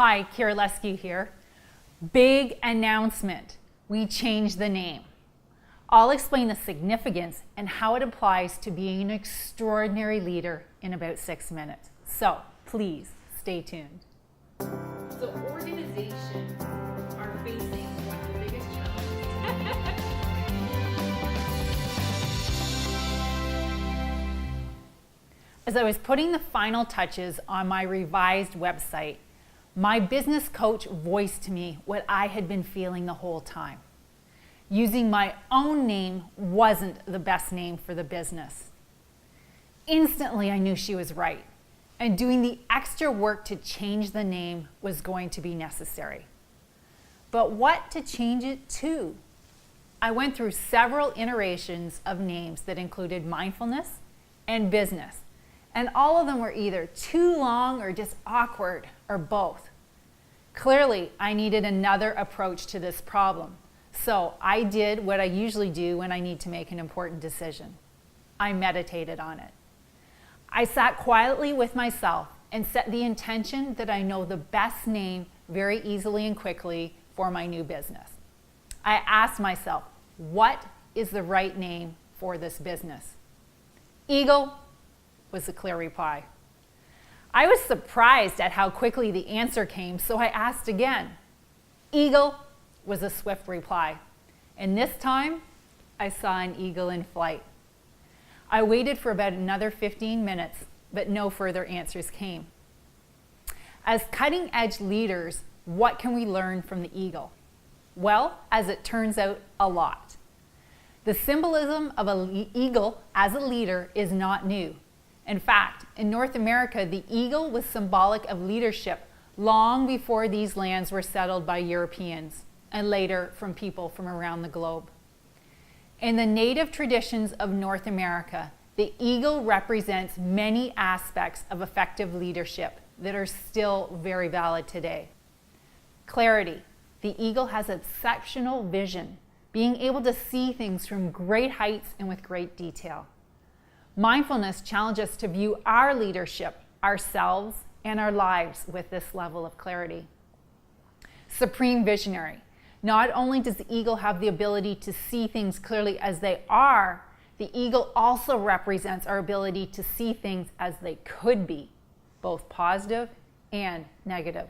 Hi, Kira Leskew here. Big announcement. We changed the name. I'll explain the significance and how it applies to being an extraordinary leader in about 6 minutes. So please stay tuned. So organizations are facing one of the biggest challenges. As I was putting the final touches on my revised website, my business coach voiced to me what I had been feeling the whole time. Using my own name wasn't the best name for the business. Instantly, I knew she was right, and doing the extra work to change the name was going to be necessary. But what to change it to? I went through several iterations of names that included mindfulness and business, and all of them were either too long or just awkward or both. Clearly, I needed another approach to this problem. So I did what I usually do when I need to make an important decision. I meditated on it. I sat quietly with myself and set the intention that I know the best name very easily and quickly for my new business. I asked myself, what is the right name for this business? Eagle was the clear reply. I was surprised at how quickly the answer came, so I asked again. Eagle was a swift reply, and this time I saw an eagle in flight. I waited for about another 15 minutes, but no further answers came. As cutting-edge leaders, what can we learn from the eagle? Well, as it turns out, a lot. The symbolism of an eagle as a leader is not new. In fact, in North America, the eagle was symbolic of leadership long before these lands were settled by Europeans, and later from people from around the globe. In the native traditions of North America, the eagle represents many aspects of effective leadership that are still very valid today. Clarity. The eagle has exceptional vision, being able to see things from great heights and with great detail. Mindfulness challenges us to view our leadership, ourselves, and our lives with this level of clarity. Supreme visionary. Not only does the eagle have the ability to see things clearly as they are, the eagle also represents our ability to see things as they could be, both positive and negative.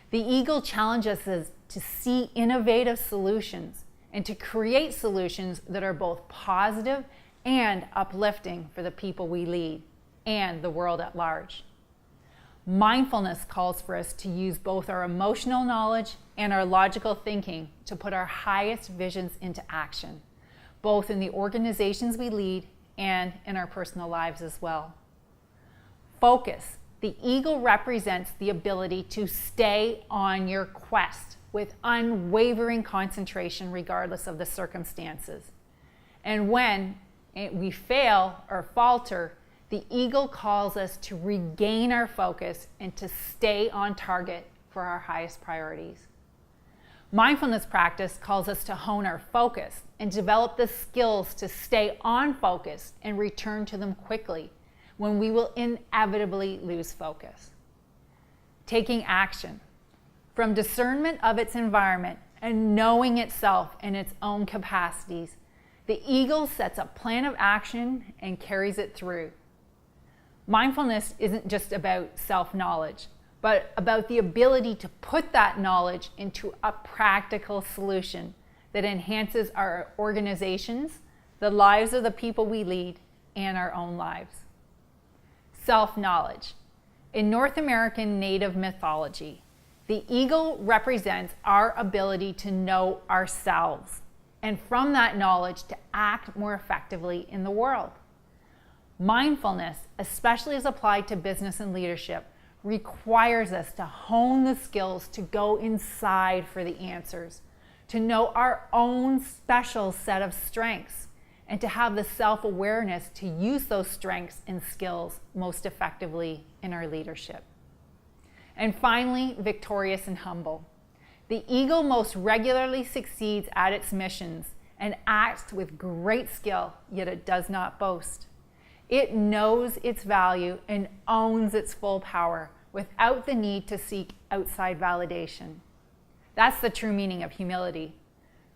The eagle challenges us to see innovative solutions and to create solutions that are both positive and uplifting for the people we lead and the world at large. Mindfulness calls for us to use both our emotional knowledge and our logical thinking to put our highest visions into action, both in the organizations we lead and in our personal lives as well. Focus. The eagle represents the ability to stay on your quest with unwavering concentration regardless of the circumstances. And when we fail or falter, the eagle calls us to regain our focus and to stay on target for our highest priorities. Mindfulness practice calls us to hone our focus and develop the skills to stay on focus and return to them quickly when we will inevitably lose focus. Taking action. From discernment of its environment and knowing itself and its own capacities, the eagle sets a plan of action and carries it through. Mindfulness isn't just about self-knowledge, but about the ability to put that knowledge into a practical solution that enhances our organizations, the lives of the people we lead, and our own lives. Self-knowledge. In North American Native mythology, the eagle represents our ability to know ourselves, and from that knowledge to act more effectively in the world. Mindfulness, especially as applied to business and leadership, requires us to hone the skills to go inside for the answers, to know our own special set of strengths, and to have the self-awareness to use those strengths and skills most effectively in our leadership. And finally, victorious and humble. The eagle most regularly succeeds at its missions and acts with great skill, yet it does not boast. It knows its value and owns its full power without the need to seek outside validation. That's the true meaning of humility.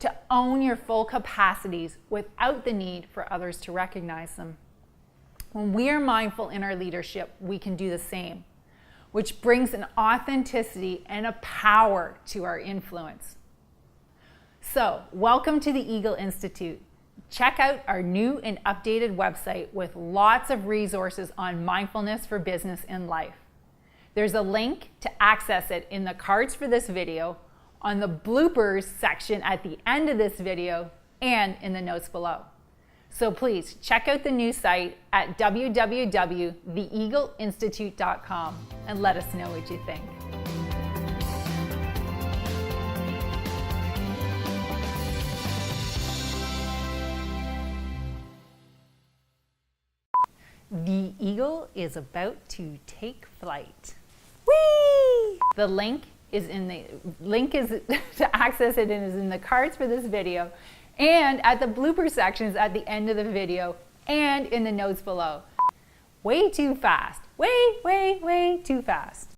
To own your full capacities without the need for others to recognize them. When we are mindful in our leadership, we can do the same, which brings an authenticity and a power to our influence. So, welcome to the Eagle Institute. Check out our new and updated website with lots of resources on mindfulness for business and life. There's a link to access it in the cards for this video, on the bloopers section at the end of this video, and in the notes below. So please check out the new site at www.theeagleinstitute.com and let us know what you think. The Eagle is about to take flight. Whee! The link is to access it and is in the cards for this video, and at the blooper sections at the end of the video, and in the notes below. Way too fast. Way too fast.